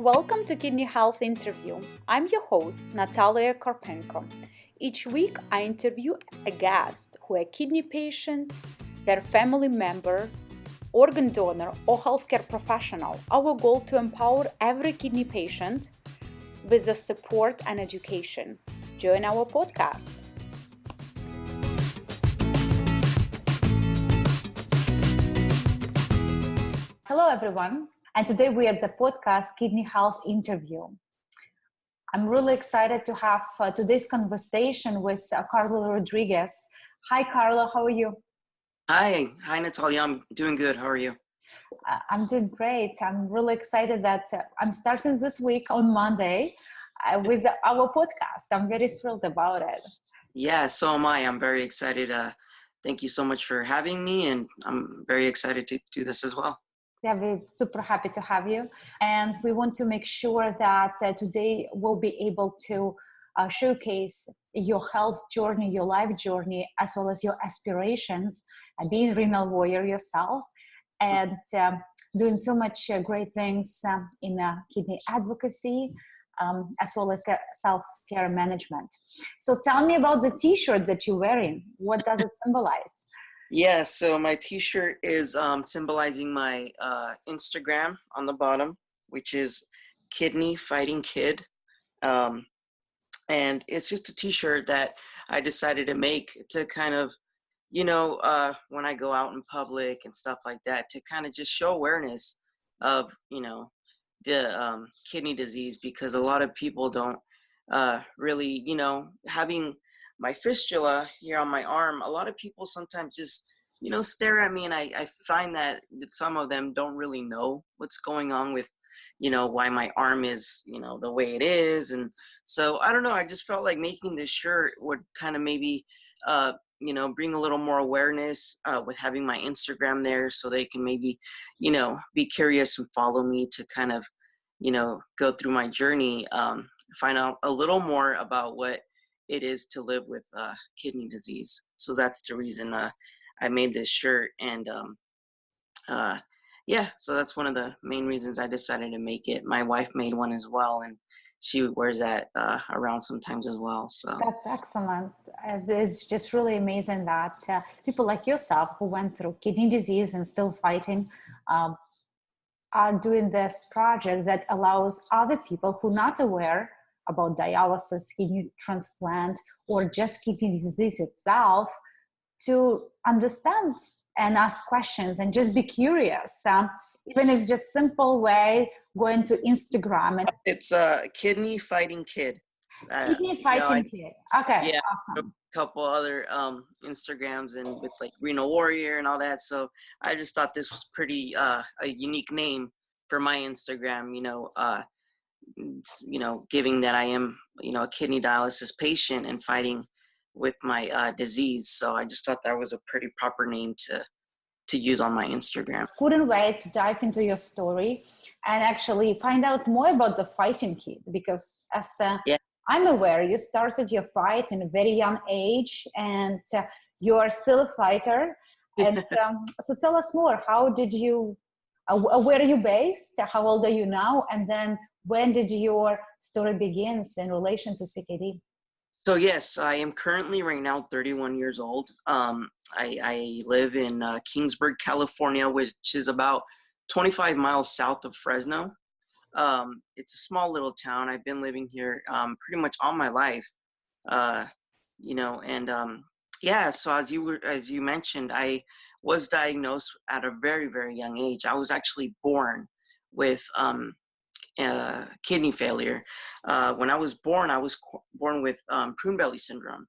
Welcome to Kidney Health Interview. I'm your host, Natalia Karpenko. Each week, I interview a guest who is a kidney patient, their family member, organ donor, or healthcare professional. Our goal to empower every kidney patient with the support and education. Join our podcast. Hello, everyone. And today we are at the podcast Kidney Health Interview. I'm really excited to have today's conversation with Carlo Rodriguez. Hi, Carlo. How are you? Hi, Natalia. I'm doing good. How are you? I'm doing great. I'm really excited that I'm starting this week on Monday with our podcast. I'm very thrilled about it. Yeah, so am I. I'm very excited. Thank you so much for having me, and I'm very excited to do this as well. Yeah, we're super happy to have you. And we want to make sure that today we'll be able to showcase your health journey, your life journey, as well as your aspirations, being a renal warrior yourself, and doing so much great things in kidney advocacy, as well as self-care management. So tell me about the t-shirt that you're wearing. What does it symbolize? Yeah, so my t-shirt is symbolizing my Instagram on the bottom, which is Kidney Fighting Kid. And it's just a t-shirt that I decided to make to kind of, when I go out in public and stuff like that, to kind of just show awareness of, the kidney disease, because a lot of people don't really, having my fistula here on my arm, a lot of people sometimes just, stare at me, and I find that some of them don't really know what's going on with, why my arm is, the way it is. And so, I don't know, I just felt like making this shirt would kind of maybe, bring a little more awareness with having my Instagram there, so they can maybe, be curious and follow me to kind of, go through my journey, find out a little more about what it is to live with kidney disease. So that's the reason I made this shirt. And so that's one of the main reasons I decided to make it. My wife made one as well, and she wears that around sometimes as well. So that's excellent. It's just really amazing that people like yourself who went through kidney disease and still fighting are doing this project that allows other people who are not aware about dialysis, kidney transplant, or just kidney disease itself to understand and ask questions and just be curious. Even if it's just simple way, going to Instagram. And it's Kidney Fighting Kid. Kidney Fighting Kid. Okay, yeah, awesome. A couple other Instagrams and with like Renal Warrior and all that. So I just thought this was pretty a unique name for my Instagram. Giving that I am a kidney dialysis patient and fighting with my disease. So I just thought that was a pretty proper name to use on my Instagram. Couldn't wait to dive into your story and actually find out more about the Fighting Kid, because as I'm aware, you started your fight in a very young age, and you are still a fighter. And so tell us more. How did you, where are you based? How old are you now? And then when did your story begins in relation to CKD? So yes, I am currently right now 31 years old. I live in Kingsburg, California, which is about 25 miles south of Fresno. It's a small little town. I've been living here pretty much all my life, so as you mentioned, I was diagnosed at a very, very young age. I was actually born with kidney failure. When I was born born with prune belly syndrome.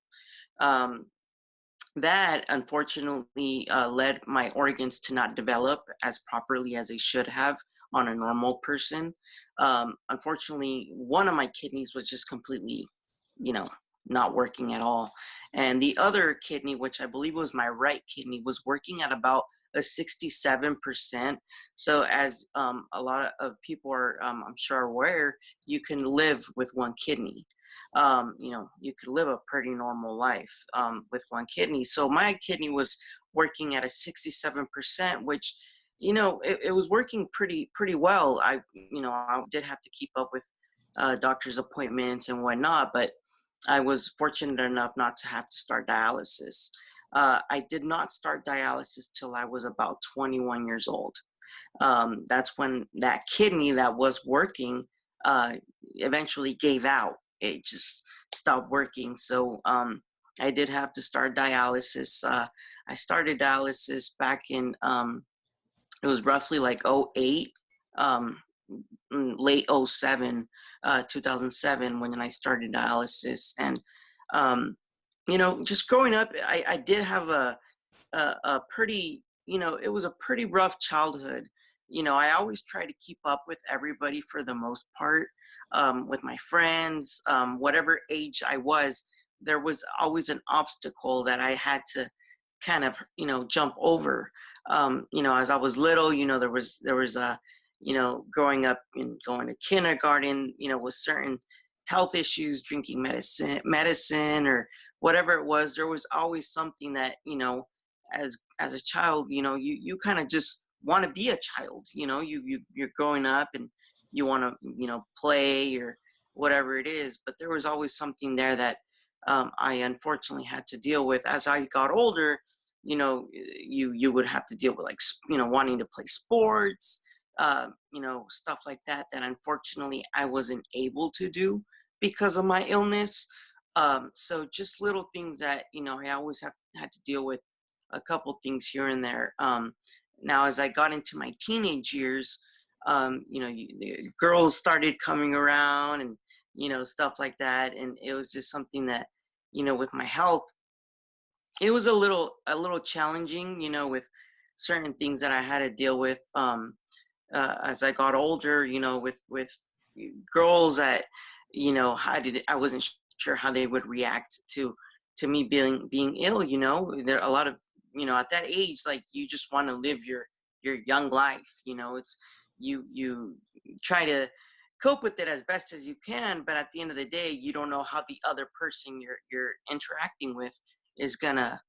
That unfortunately led my organs to not develop as properly as they should have on a normal person. Unfortunately, one of my kidneys was just completely, not working at all. And the other kidney, which I believe was my right kidney, was working at about a 67%. So as a lot of people are, I'm sure, aware, you can live with one kidney. You could live a pretty normal life with one kidney. So my kidney was working at a 67%, which, it was working pretty well. I did have to keep up with doctor's appointments and whatnot, but I was fortunate enough not to have to start dialysis. I did not start dialysis till I was about 21 years old. That's when that kidney that was working uh, eventually gave out. It just stopped working. So I did have to start dialysis. I started dialysis back in, it was roughly like '08, um, late '07, 2007, when I started dialysis. And, um, just growing up, I did have a pretty, it was a pretty rough childhood. I always try to keep up with everybody for the most part, with my friends, whatever age I was, there was always an obstacle that I had to kind of, jump over. As I was little, there was growing up and going to kindergarten, with certain health issues, drinking medicine or whatever it was, there was always something that, as a child, you kind of just want to be a child. You're growing up and you want to, play or whatever it is. But there was always something there that I unfortunately had to deal with as I got older. You would have to deal with, like, wanting to play sports, stuff like that, that unfortunately I wasn't able to do because of my illness. So just little things that, I always had to deal with, a couple things here and there. Now, as I got into my teenage years, the girls started coming around and, stuff like that. And it was just something that, with my health, it was a little challenging, with certain things that I had to deal with, as I got older, with girls that, I wasn't sure how they would react to me being ill. There are a lot of, at that age, like, you just want to live your young life. It's, you try to cope with it as best as you can, but at the end of the day, you don't know how the other person you're interacting with is gonna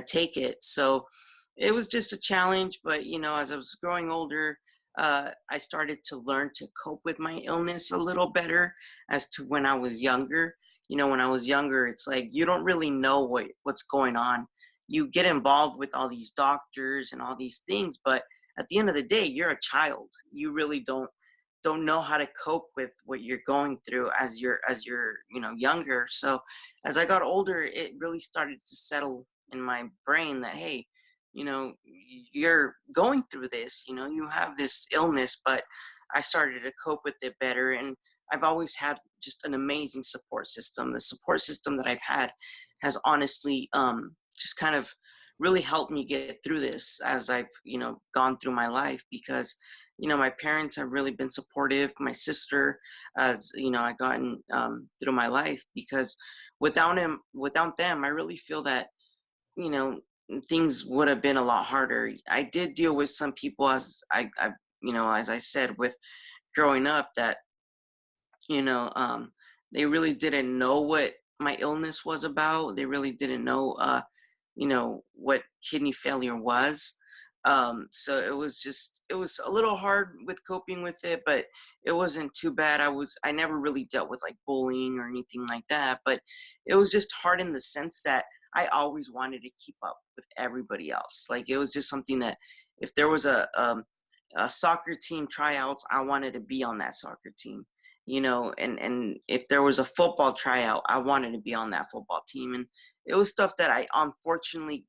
take it. So it was just a challenge. But as I was growing older, I started to learn to cope with my illness a little better as to when I was younger. When I was younger, it's like you don't really know what's going on. You get involved with all these doctors and all these things, but at the end of the day, you're a child. You really don't know how to cope with what you're going through as you're younger. So as I got older, it really started to settle in my brain that, hey, you're going through this, you have this illness. But I started to cope with it better. And I've always had just an amazing support system. The support system that I've had has honestly, just kind of really helped me get through this as I've, gone through my life. Because, my parents have really been supportive. My sister, as I gotten through my life. Because without them, I really feel that, you know, things would have been a lot harder. I did deal with some people, as as I said, with growing up, that, you know, um, they really didn't know what my illness was about. They really didn't know, what kidney failure was. So it was a little hard with coping with it, but it wasn't too bad. I never really dealt with, like, bullying or anything like that, but it was just hard in the sense that I always wanted to keep up with everybody else. Like, it was just something that if there was a soccer team tryouts, I wanted to be on that soccer team, and if there was a football tryout, I wanted to be on that football team. And it was stuff that I unfortunately,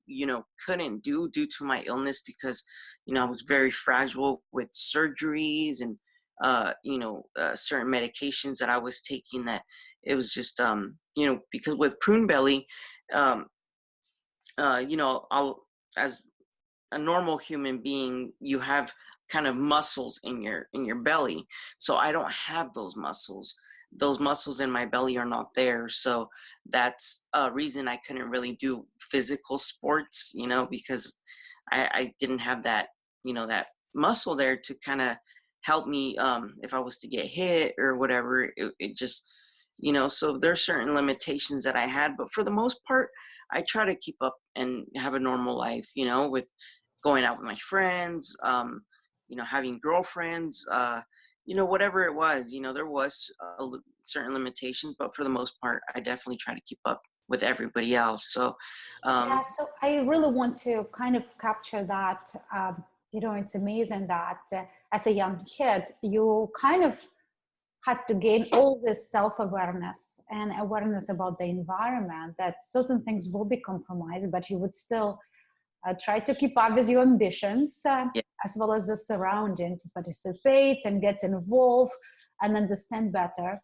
couldn't do due to my illness, because, I was very fragile with surgeries and, certain medications that I was taking, that it was just, because with prune belly, um, I'll, as a normal human being, you have kind of muscles in your belly. So I don't have those muscles. Those muscles in my belly are not there. So that's a reason I couldn't really do physical sports, because I didn't have that, that muscle there to kind of help me, if I was to get hit or whatever. It just, so there's certain limitations that I had, but for the most part, I try to keep up and have a normal life, with going out with my friends, having girlfriends, whatever it was, there was certain limitations, but for the most part, I definitely try to keep up with everybody else. So, Yeah, so I really want to kind of capture that. It's amazing that as a young kid, you kind of had to gain all this self-awareness and awareness about the environment, that certain things will be compromised, but you would still try to keep up with your ambitions, yeah, as well as the surrounding, to participate and get involved and understand better.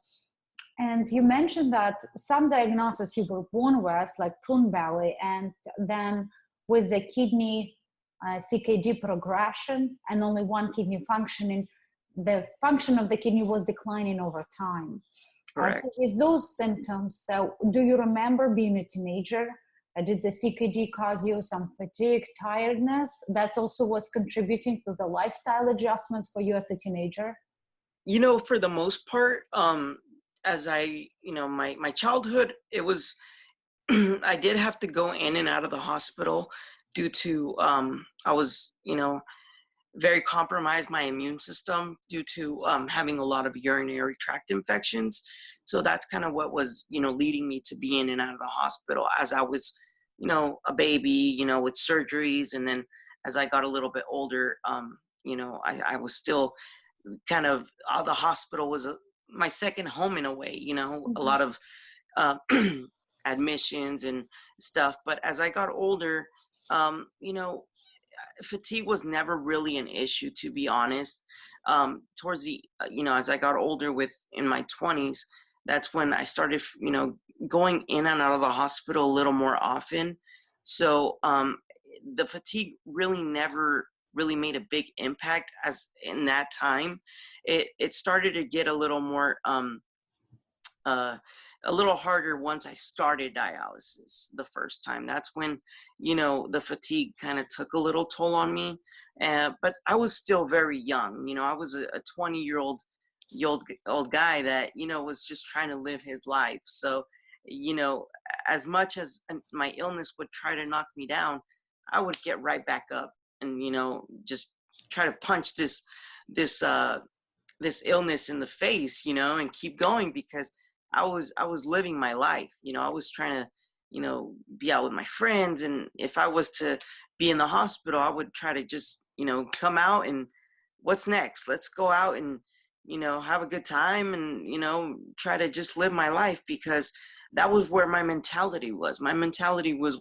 And you mentioned that some diagnosis you were born with, like prune belly, and then with the kidney CKD progression and only one kidney functioning, the function of the kidney was declining over time. So correct. with those symptoms, do you remember being a teenager? Did the CKD cause you some fatigue, tiredness? That also was contributing to the lifestyle adjustments for you as a teenager? For the most part, as my childhood, it was, I did have to go in and out of the hospital due to, I was, very compromised my immune system due to having a lot of urinary tract infections. So that's kind of what was, leading me to be in and out of the hospital as I was, a baby, with surgeries. And then as I got a little bit older, I was still kind of, the hospital was my second home in a way, a Mhm. lot of uh, admissions and stuff. But as I got older, um, you know, fatigue was never really an issue, to be honest. Towards the, as I got older, with in my 20s, that's when I started, going in and out of the hospital a little more often. So the fatigue really never really made a big impact as in that time. It started to get a little more uh, a little harder once I started dialysis the first time. That's when, the fatigue kind of took a little toll on me. But I was still very young. I was a 20-year-old guy that, was just trying to live his life. So, you know, as much as my illness would try to knock me down, I would get right back up and, just try to punch this, this illness in the face, and keep going, because I was living my life. I was trying to, be out with my friends, and if I was to be in the hospital, I would try to just, come out and what's next? Let's go out and, have a good time and, try to just live my life, because that was where my mentality was. My mentality was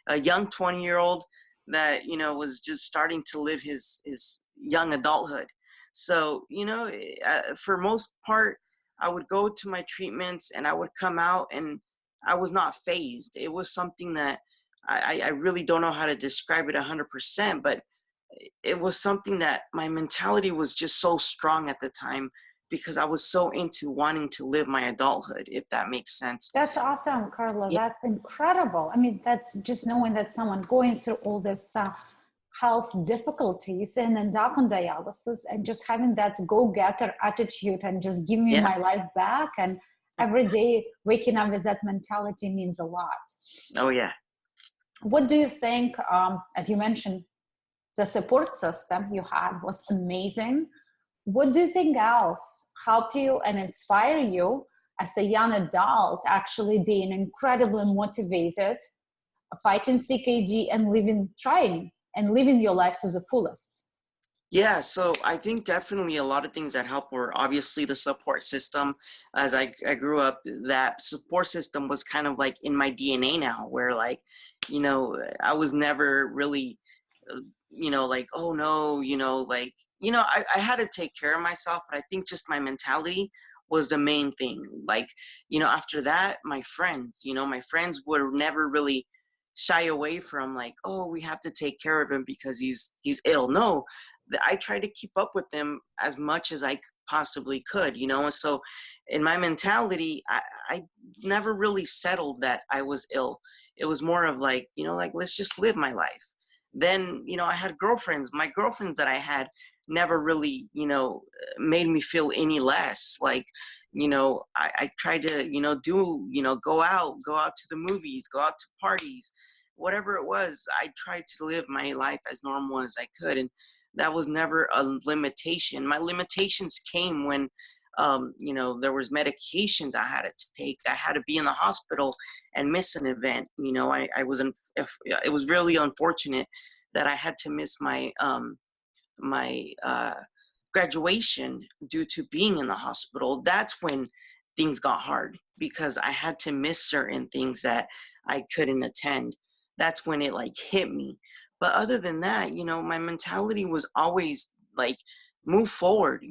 a young 20-year-old that, was just starting to live his young adulthood. So, for most part, I would go to my treatments and I would come out and I was not phased. It was something that I really don't know how to describe it 100%, but it was something that my mentality was just so strong at the time, because I was so into wanting to live my adulthood, if that makes sense. That's awesome, Carlo. Yeah, That's incredible. I mean, that's just knowing that someone going through all this health difficulties and end up on dialysis and just having that go-getter attitude and just give me yeah. my life back. And every day waking up with that mentality means a lot. Oh, yeah. What do you think, as you mentioned, the support system you had was amazing. What do you think else helped you and inspire you as a young adult, actually being incredibly motivated, fighting CKD and trying and living your life to the fullest? Yeah, so I think definitely a lot of things that help were obviously the support system. As I grew up, that support system was kind of like in my DNA now, where like, I was never really, like, oh no, like, I had to take care of myself, but I think just my mentality was the main thing. Like, after that, my friends would never really shy away from like, oh, we have to take care of him because he's ill. No, I tried to keep up with them as much as I possibly could, and so in my mentality, I never really settled that I was ill. It was more of like, like, let's just live my life. Then, I had girlfriends. My girlfriends that I had never really, made me feel any less. Like, I tried to, go out to the movies, go out to parties, whatever it was, I tried to live my life as normal as I could. And that was never a limitation. My limitations came when, there was medications I had to take. I had to be in the hospital and miss an event. It was really unfortunate that I had to miss my graduation due to being in the hospital. That's when things got hard, because I had to miss certain things that I couldn't attend. That's when it like hit me. But other than that, my mentality was always like, move forward.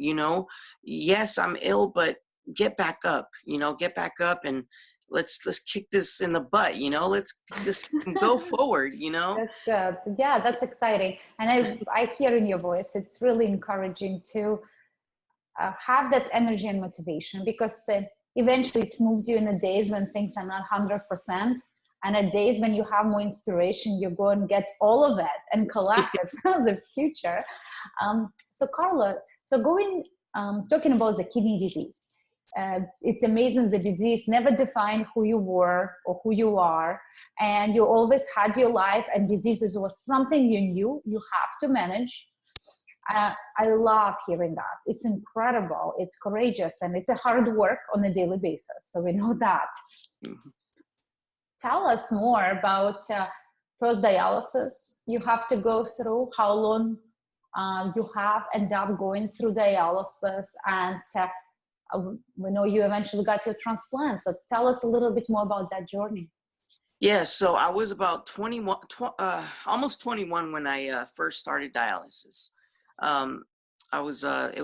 Yes, I'm ill, but get back up. Get back up, and let's kick this in the butt. Let's just go forward. That's good. Yeah, that's exciting. And I hear in your voice, it's really encouraging to have that energy and motivation, because eventually it moves you in the days when things are not 100%. And at days when you have more inspiration, you go and get all of it and collect it for the future. So Carlo, talking about the kidney disease, it's amazing the disease never defined who you were or who you are, and you always had your life, and diseases was something you knew you have to manage. I love hearing that. It's incredible, it's courageous, and it's a hard work on a daily basis, so we know that. Mm-hmm. Tell us more about first dialysis you have to go through, how long you have ended up going through dialysis, and we know you eventually got your transplant. So tell us a little bit more about that journey. Yeah, so I was about 21, almost 21 when I first started dialysis. I was about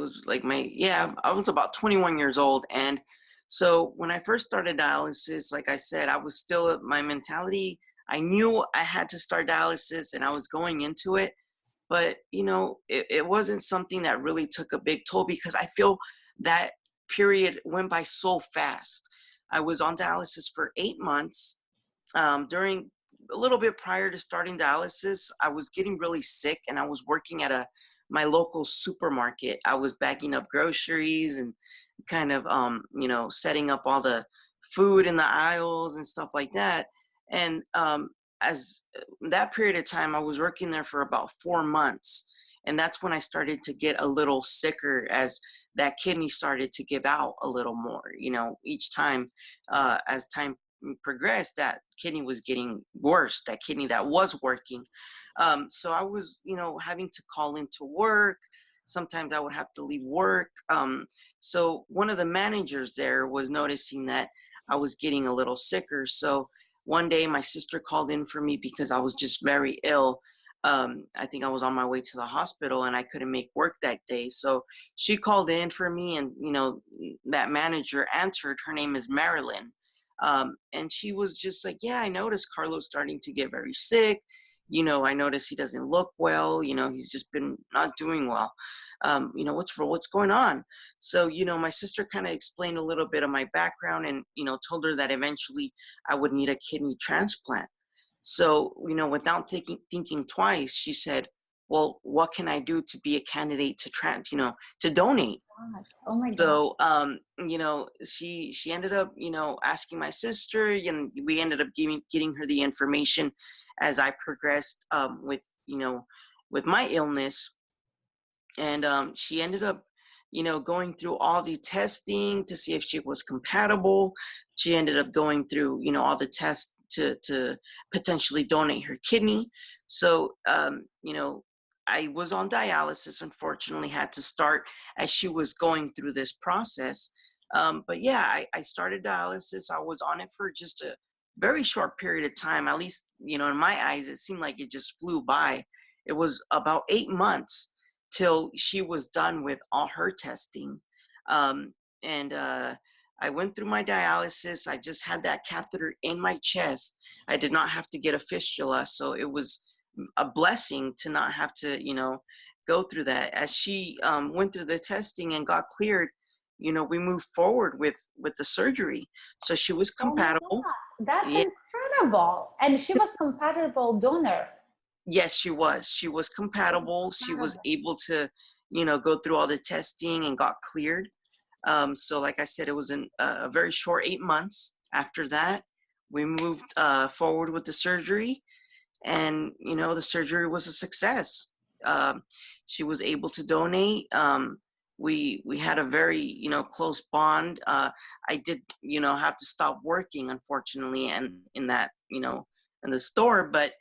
21 years old. And so when I first started dialysis, like I said, I was still, my mentality, I knew I had to start dialysis and I was going into it. But, it wasn't something that really took a big toll, because I feel that period went by so fast. I was on dialysis for 8 months. During a little bit prior to starting dialysis, I was getting really sick, and I was working at my local supermarket. I was bagging up groceries and kind of, setting up all the food in the aisles and stuff like that. And as that period of time, I was working there for about 4 months. And that's when I started to get a little sicker, as that kidney started to give out a little more, each time, as time progressed, that kidney was getting worse, that kidney that was working. So I was, having to call into work. Sometimes I would have to leave work. So one of the managers there was noticing that I was getting a little sicker. So one day my sister called in for me because I was just very ill. I think I was on my way to the hospital and I couldn't make work that day. So she called in for me, and, that manager answered. Her name is Marilyn. And she was just like, yeah, I noticed Carlo's starting to get very sick. I noticed he doesn't look well. He's just been not doing well. What's going on? So, my sister kind of explained a little bit of my background, and, told her that eventually I would need a kidney transplant. So, without thinking twice, she said, well, what can I do to be a candidate to donate? Oh my God. So, she ended up, asking my sister, and we ended up getting her the information as I progressed with my illness. And she ended up, going through all the testing to see if she was compatible. She ended up going through, all the tests to potentially donate her kidney. So, I was on dialysis, unfortunately, had to start as she was going through this process. But yeah, I started dialysis. I was on it for just a very short period of time. At least, in my eyes, it seemed like it just flew by. It was about 8 months till she was done with all her testing. And I went through my dialysis. I just had that catheter in my chest. I did not have to get a fistula. So it was a blessing to not have to, go through that. As she went through the testing and got cleared, we moved forward with the surgery. So she was compatible. Oh, that's incredible. And she was compatible donor. Yes, she was. She was compatible. She was able to, go through all the testing and got cleared. So like I said, it was a very short 8 months. After that, we moved forward with the surgery. and the surgery was a success. Um, she was able to donate. We had a very close bond. I did have to stop working, unfortunately, and in that in the store, but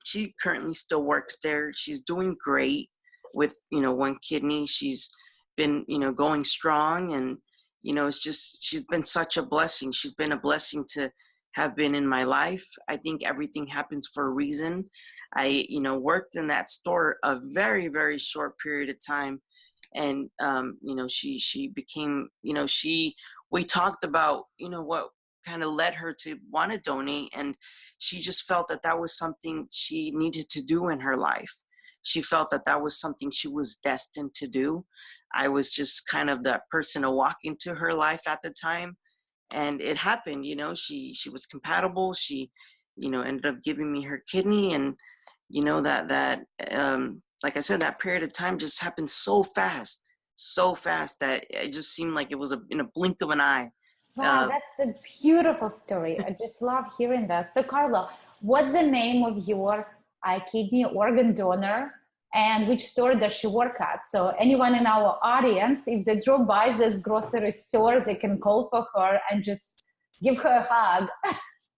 she currently still works there. She's doing great with one kidney. She's been going strong, and it's just, she's been such a blessing. She's been a blessing to have been in my life. I think everything happens for a reason. I worked in that store a very, very short period of time, and she became, we talked about what kind of led her to want to donate, and she just felt that that was something she needed to do in her life. She felt that that was something she was destined to do. I was just kind of that person to walk into her life at the time, and it happened. She was compatible. She ended up giving me her kidney, and that like I said, that period of time just happened so fast that it just seemed like it was in a blink of an eye. Wow, that's a beautiful story. I just love hearing this. So, Carlo, what's the name of your kidney organ donor, and which store does she work at? So, anyone in our audience, if they drove by this grocery store, they can call for her and just give her a hug.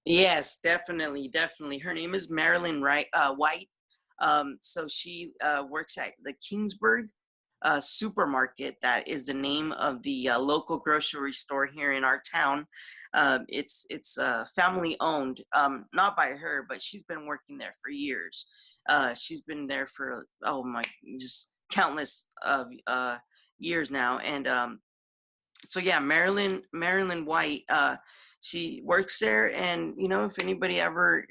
Yes, definitely, definitely. Her name is Marilyn White. So she works at the Kingsburg supermarket. That is the name of the local grocery store here in our town. It's family owned, not by her, but she's been working there for years. She's been there for just countless years now, and so yeah, Marilyn White. She works there, and if anybody ever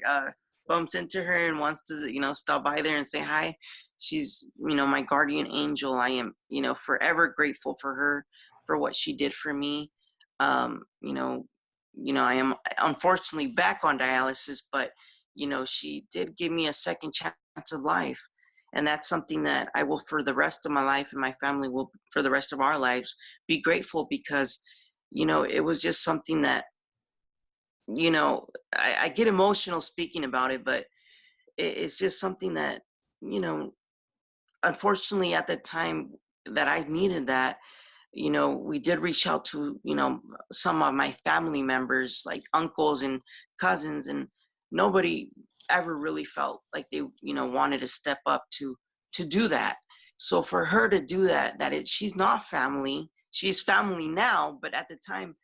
bumps into her and wants to stop by there and say hi, she's my guardian angel. I am forever grateful for her, for what she did for me. um I am unfortunately back on dialysis, but she did give me a second chance of life, and that's something that I will, for the rest of my life, and my family will, for the rest of our lives, be grateful, because it was just something that I get emotional speaking about it, but it's just something that you know unfortunately, at the time that I needed that, we did reach out to, some of my family members, like uncles and cousins, and nobody ever really felt like they, wanted to step up to do that. So for her to do that, she's not family. She's family now, but at the time,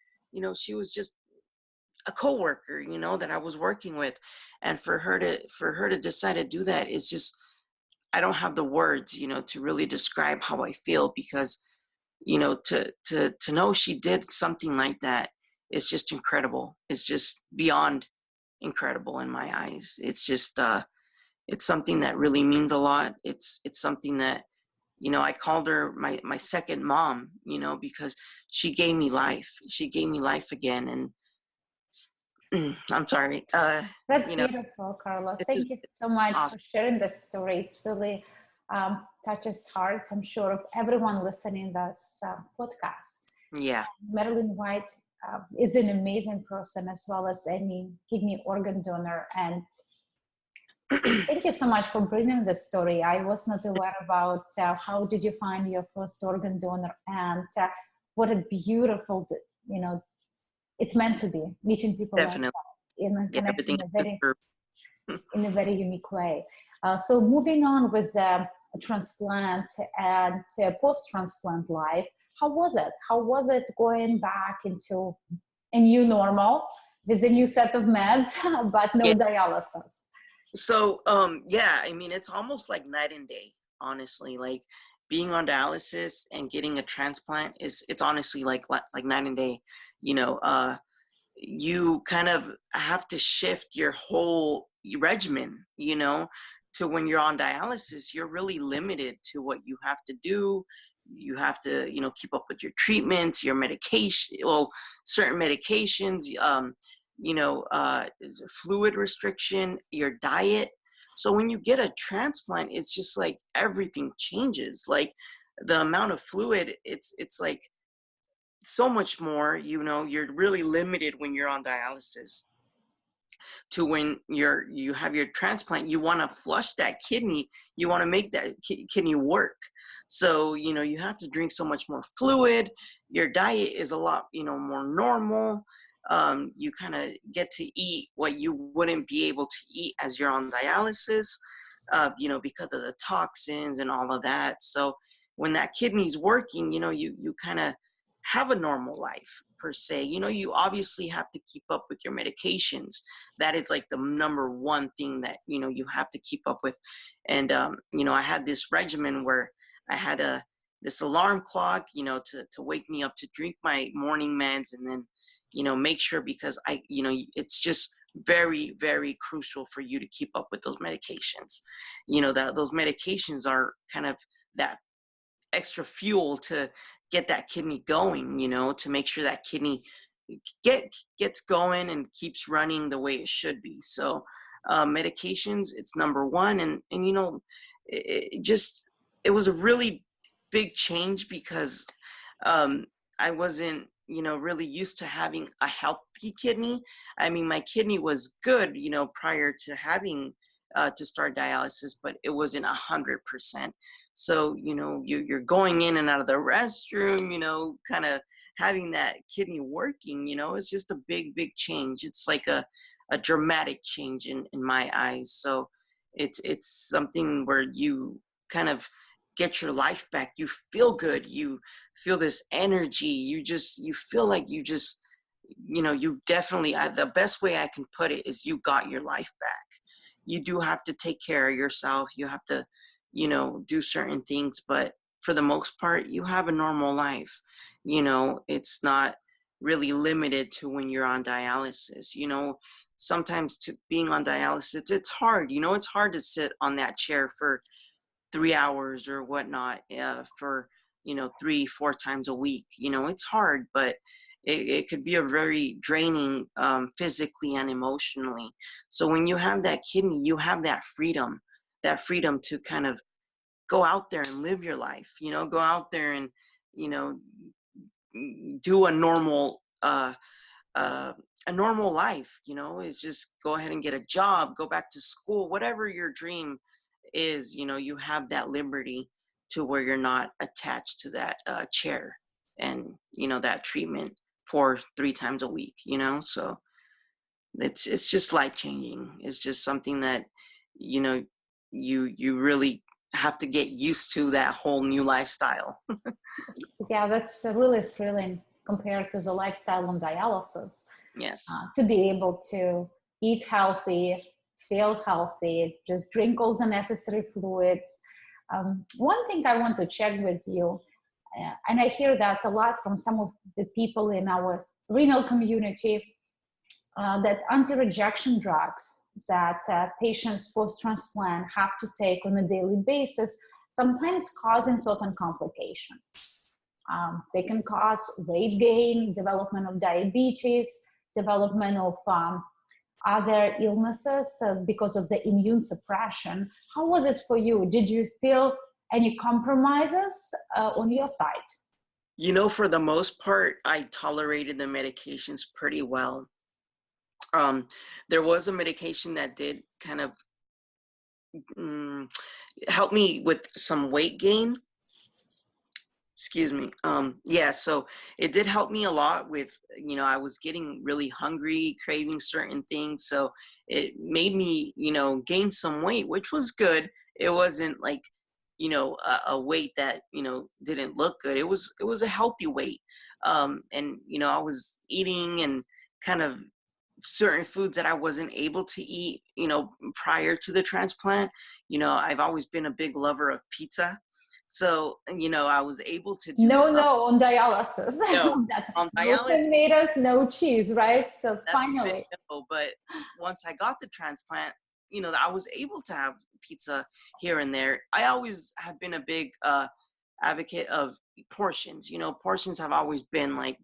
she was just a coworker, that I was working with. And for her to decide to do that is just, I don't have the words, to really describe how I feel, because to know she did something like that is just incredible. It's just beyond incredible in my eyes. It's just it's something that really means a lot. It's something that I called her my second mom, because she gave me life. She gave me life again, and I'm sorry. That's beautiful, Carlo. It's just Thank you so much for awesome. sharing this story. It's really touches hearts, I'm sure, of everyone listening this podcast. Yeah, Marilyn White is an amazing person, as well as any kidney organ donor. And thank you so much for bringing this story. I was not aware about how did you find your first organ donor, and what a beautiful, it's meant to be, meeting people like definitely. us in Yeah, everything. in a very unique way. So moving on with transplant and post-transplant life, how was it? How was it going back into a new normal with a new set of meds, but no Yeah. dialysis? So, yeah, I mean, it's almost like night and day, honestly. Like being on dialysis and getting a transplant it's honestly like night and day. You know, you kind of have to shift your whole regimen, to when you're on dialysis, you're really limited to what you have to do. You have to, keep up with your treatments, your medication, well, certain medications, fluid restriction, your diet. So when you get a transplant, it's just like everything changes. Like the amount of fluid, it's like so much more. You're really limited when you're on dialysis. to when you have your transplant, you want to flush that kidney, you want to make that kidney work. So, you have to drink so much more fluid. Your diet is a lot, more normal. You kind of get to eat what you wouldn't be able to eat as you're on dialysis, because of the toxins and all of that. So when that kidney's working, you kind of have a normal life per se. You obviously have to keep up with your medications. That is like the number one thing that, you have to keep up with. And, I had this regimen where I had this alarm clock, to wake me up to drink my morning meds, and then, make sure, because it's just very, very crucial for you to keep up with those medications. That those medications are kind of that extra fuel to get that kidney going, to make sure that kidney gets going and keeps running the way it should be. So medications, it's number one. And it was a really big change, because I wasn't, really used to having a healthy kidney. I mean, my kidney was good, prior to having to start dialysis, but it wasn't 100%. So, you're going in and out of the restroom, kind of having that kidney working, it's just a big, big change. It's like a dramatic change in my eyes. So it's something where you kind of get your life back. You feel good. You feel this energy. You feel like you definitely, the best way I can put it is you got your life back. You do have to take care of yourself. You have to, do certain things, but for the most part, you have a normal life. It's not really limited to when you're on dialysis. Sometimes being on dialysis, it's hard. It's hard to sit on that chair for 3 hours or whatnot, for 3-4 times a week. It's hard, but it could be a very draining, physically and emotionally. So when you have that kidney, you have that freedom to kind of go out there and live your life. Go out there and do a normal life. Is just go ahead and get a job, go back to school, whatever your dream is. You have that liberty to where you're not attached to that chair and that treatment for 3 times a week. So it's just life changing. It's just something that you really have to get used to, that whole new lifestyle. Yeah, that's really thrilling compared to the lifestyle on dialysis. Yes. To be able to eat healthy, feel healthy, just drink all the necessary fluids. One thing I want to check with you, and I hear that a lot from some of the people in our renal community, that anti-rejection drugs that patients post-transplant have to take on a daily basis sometimes causing certain complications. They can cause weight gain, development of diabetes, development of other illnesses because of the immune suppression. How was it for you? Did you feel any compromises on your side? For the most part, I tolerated the medications pretty well. There was a medication that did kind of help me with some weight gain. Excuse me. Yeah, so it did help me a lot with, I was getting really hungry, craving certain things. So it made me, gain some weight, which was good. It wasn't like, a weight that, didn't look good. It was a healthy weight. And, I was eating and kind of certain foods that I wasn't able to eat, prior to the transplant. I've always been a big lover of pizza. So, I was able to do No, stuff. on dialysis. No, on dialysis. No tomatoes, no cheese, right? So finally. No, but once I got the transplant, I was able to have pizza here and there. I always have been a big advocate of portions. Portions have always been like,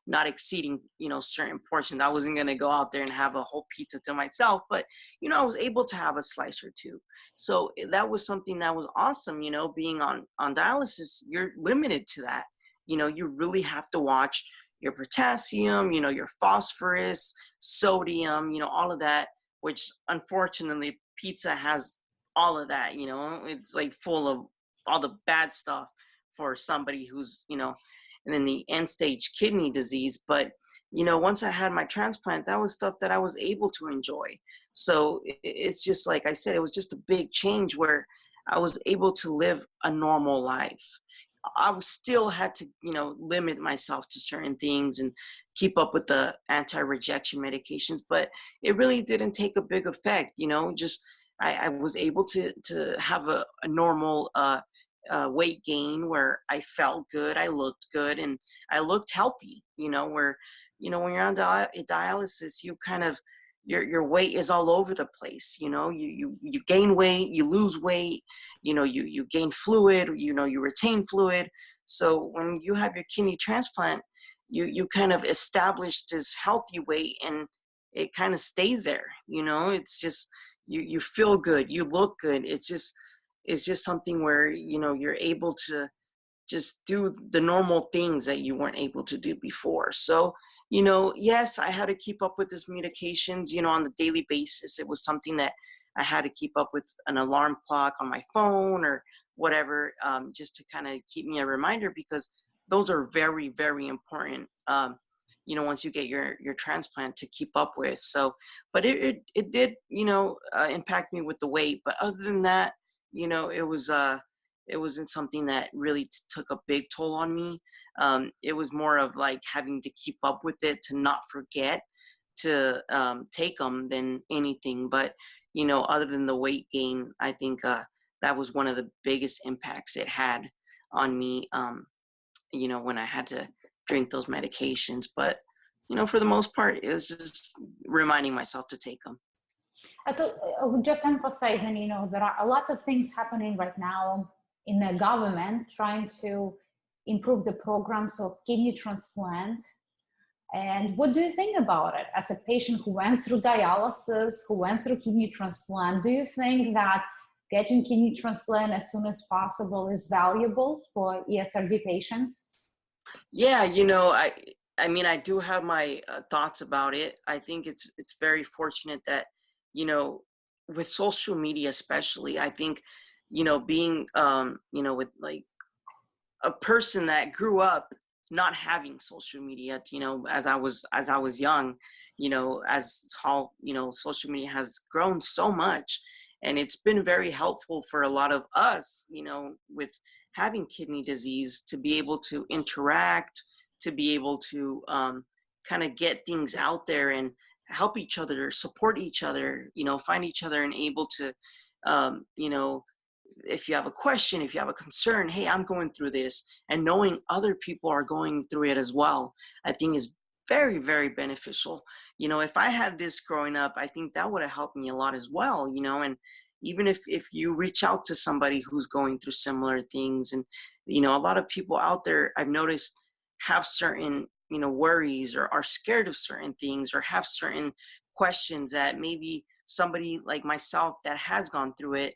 not exceeding, certain portions. I wasn't going to go out there and have a whole pizza to myself, but, I was able to have a slice or two. So that was something that was awesome. Being on dialysis, you're limited to that. You really have to watch your potassium, your phosphorus, sodium, all of that, which unfortunately pizza has all of that. It's like full of all the bad stuff for somebody who's, and then the end stage kidney disease. But, once I had my transplant, that was stuff that I was able to enjoy. So it's just like I said, it was just a big change where I was able to live a normal life. I still had to, limit myself to certain things and keep up with the anti-rejection medications, but it really didn't take a big effect, just I was able to have a normal weight gain where I felt good, I looked good, and I looked healthy, where, when you're on dialysis, you kind of, your weight is all over the place. You gain weight, you lose weight, you gain fluid, you retain fluid. So when you have your kidney transplant, you kind of establish this healthy weight, and it kind of stays there. It's just, you feel good, you look good. It's just something where, you're able to just do the normal things that you weren't able to do before. So, yes, I had to keep up with this medications, on the daily basis. It was something that I had to keep up with an alarm clock on my phone or whatever, just to kind of keep me a reminder, because those are very, very important, once you get your transplant, to keep up with. So, but it did, impact me with the weight. But other than that, it wasn't something that really took a big toll on me. It was more of like having to keep up with it, to not forget to take them, than anything. But, other than the weight gain, I think that was one of the biggest impacts it had on me, when I had to drink those medications. But, for the most part, it was just reminding myself to take them. So just emphasizing, there are a lot of things happening right now in the government trying to improve the programs of kidney transplant. And what do you think about it as a patient who went through dialysis, who went through kidney transplant? Do you think that getting kidney transplant as soon as possible is valuable for ESRD patients? Yeah, I mean, I do have my thoughts about it. I think it's very fortunate that, with social media especially, I think, being, with like a person that grew up not having social media, as I was young, as how, social media has grown so much, and it's been very helpful for a lot of us, with having kidney disease, to be able to interact, to be able to kind of get things out there and help each other, support each other, find each other, and able to, if you have a question, if you have a concern, hey, I'm going through this, and knowing other people are going through it as well, I think is very, very beneficial. If I had this growing up, I think that would have helped me a lot as well, and even if you reach out to somebody who's going through similar things, and, a lot of people out there, I've noticed, have certain, worries, or are scared of certain things, or have certain questions that maybe somebody like myself that has gone through it,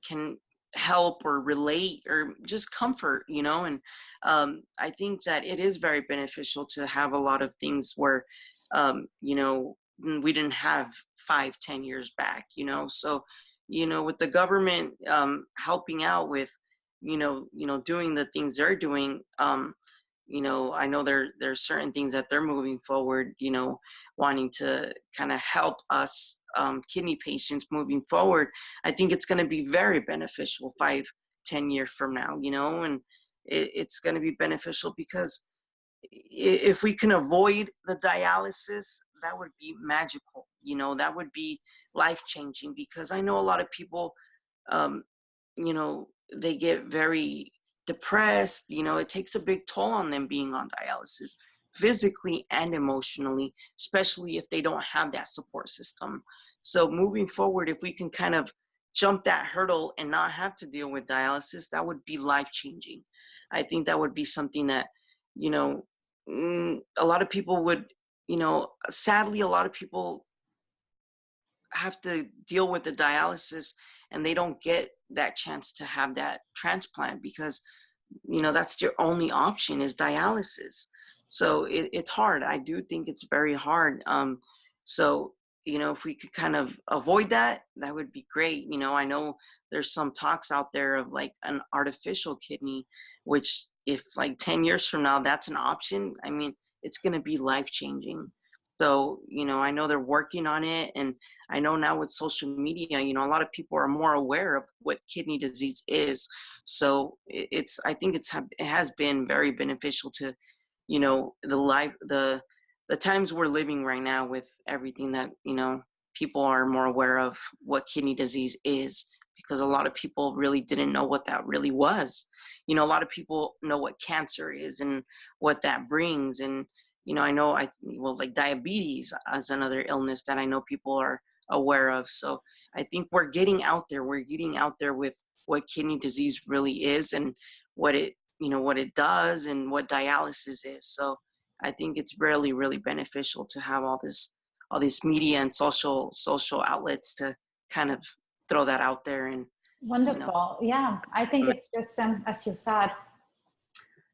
can help or relate or just comfort, and I think that it is very beneficial to have a lot of things where, we didn't have 5-10 years back, so, with the government helping out with, doing the things they're doing, I know there's certain things that they're moving forward, wanting to kind of help us kidney patients moving forward. I think it's going to be very beneficial 5-10 years from now, and it's going to be beneficial because if we can avoid the dialysis, that would be magical, that would be life-changing, because I know a lot of people, they get very depressed, it takes a big toll on them being on dialysis, physically and emotionally, especially if they don't have that support system. So moving forward, if we can kind of jump that hurdle and not have to deal with dialysis, that would be life-changing. I think that would be something that, a lot of people would, sadly, a lot of people have to deal with the dialysis, and they don't get that chance to have that transplant because that's your only option is dialysis. So it's hard. I do think it's very hard. So, if we could kind of avoid that, that would be great. I know there's some talks out there of like an artificial kidney, which if like 10 years from now, that's an option. I mean, it's going to be life changing. So, I know they're working on it. And I know now with social media, a lot of people are more aware of what kidney disease is. So I think it has been very beneficial to, the times we're living right now with everything that, people are more aware of what kidney disease is, because a lot of people really didn't know what that really was. A lot of people know what cancer is and what that brings. And, like diabetes as another illness that I know people are aware of. So I think we're getting out there. We're getting out there with what kidney disease really is and what it does and what dialysis is. So I think it's really, really beneficial to have all these media and social outlets to kind of throw that out there. And Wonderful. Yeah, I think it's just, as you said,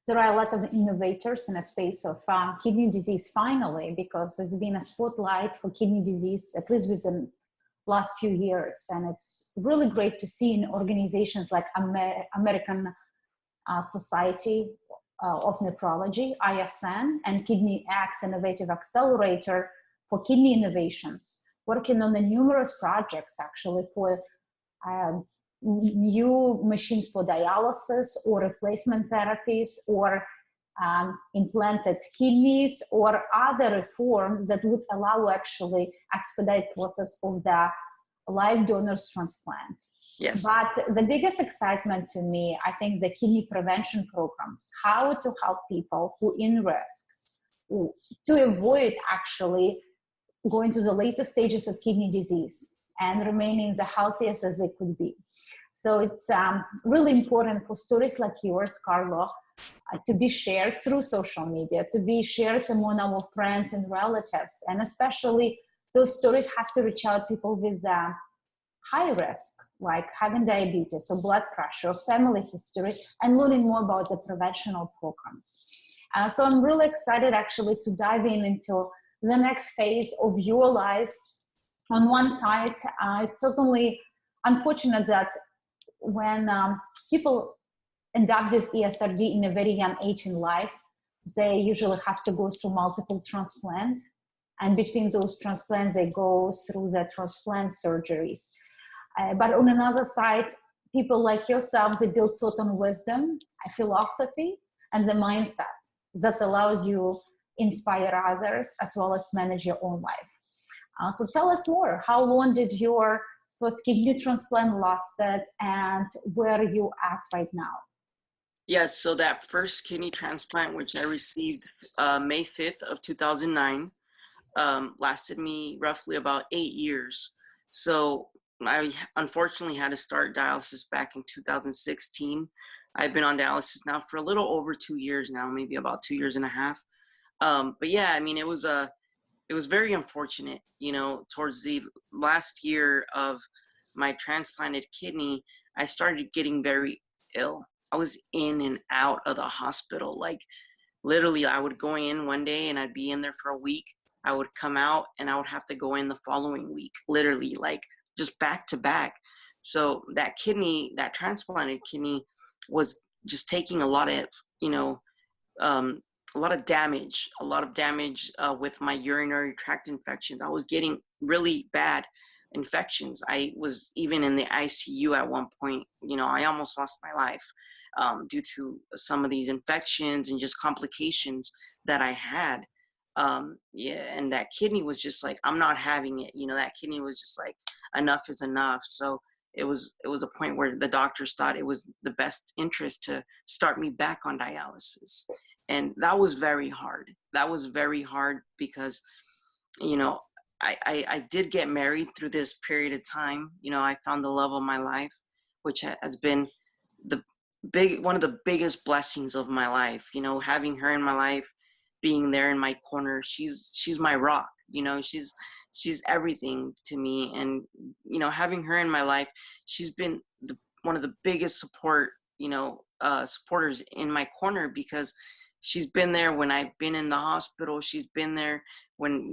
there are a lot of innovators in the space of kidney disease finally, because there's been a spotlight for kidney disease, at least within last few years. And it's really great to see in organizations like American Society of Nephrology, ISN, and Kidney X Innovative Accelerator for Kidney Innovations, working on the numerous projects actually for new machines for dialysis or replacement therapies or implanted kidneys or other reforms that would allow actually expedite process of the live donors transplant. Yes. But the biggest excitement to me, I think, the kidney prevention programs, how to help people who in risk to avoid actually going to the later stages of kidney disease and remaining the healthiest as they could be. So it's really important for stories like yours, Carlo, to be shared through social media, to be shared among our friends and relatives. And especially those stories have to reach out people with high risk, like having diabetes or blood pressure or family history, and learning more about the preventional programs. So I'm really excited actually to dive into the next phase of your life. On one side, it's certainly unfortunate that when people end up with ESRD in a very young age in life, they usually have to go through multiple transplants. And between those transplants, they go through the transplant surgeries. But on another side, people like yourselves, they build certain wisdom, a philosophy, and the mindset that allows you inspire others as well as manage your own life. So tell us more. How long did your first kidney transplant lasted, and where are you at right now? Yes, so that first kidney transplant, which I received May 5th of 2009, lasted me roughly about 8 years. So I unfortunately had to start dialysis back in 2016. I've been on dialysis now for a little over 2 years now, maybe about 2 years and a half. But yeah, I mean, it was very unfortunate, towards the last year of my transplanted kidney, I started getting very ill. I was in and out of the hospital. Like literally I would go in one day and I'd be in there for a week. I would come out and I would have to go in the following week, literally like just back to back. So that kidney, that transplanted kidney was just taking a lot of, a lot of damage with my urinary tract infections. I was getting really bad infections. I was even in the ICU at one point. I almost lost my life due to some of these infections and just complications that I had. And that kidney was just like, I'm not having it. That kidney was just like, enough is enough. So it was a point where the doctors thought it was the best interest to start me back on dialysis. And that was very hard. That was very hard because, I did get married through this period of time. I found the love of my life, which has been one of the biggest blessings of my life. Having her in my life, being there in my corner, she's my rock. She's everything to me. And having her in my life, she's been one of the biggest support supporters in my corner, because she's been there when I've been in the hospital. She's been there when,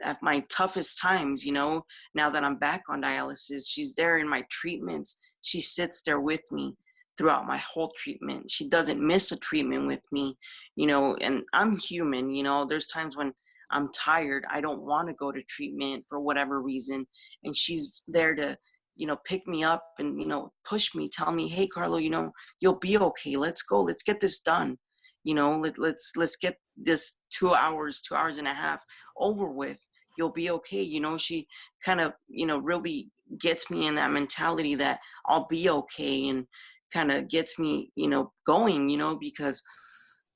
at my toughest times, now that I'm back on dialysis. She's there in my treatments. She sits there with me throughout my whole treatment. She doesn't miss a treatment with me, and I'm human. There's times when I'm tired, I don't want to go to treatment for whatever reason. And she's there to, pick me up and, push me, tell me, hey, Carlo, you'll be okay. Let's go. Let's get this done. Let's get this 2 hours and a half over with. You'll be okay. She kind of, really gets me in that mentality that I'll be okay, and kind of gets me, going, because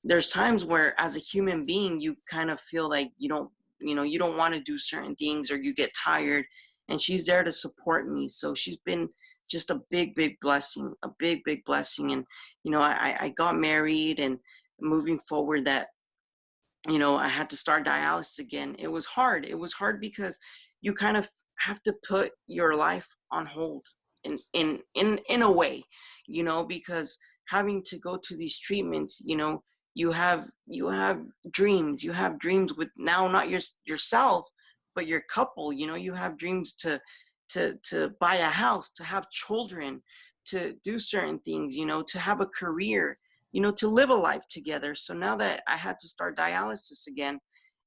there's times where as a human being, you kind of feel like you don't want to do certain things, or you get tired, and she's there to support me. So she's been just a big, big blessing, a big, big blessing. And, I got married, and moving forward, that, I had to start dialysis again. It was hard. It was hard because you kind of have to put your life on hold in a way, because having to go to these treatments, you have dreams. You have dreams with now not yourself, but your couple. You have dreams to buy a house, to have children, to do certain things, to have a career, to live a life together. So now that I had to start dialysis again,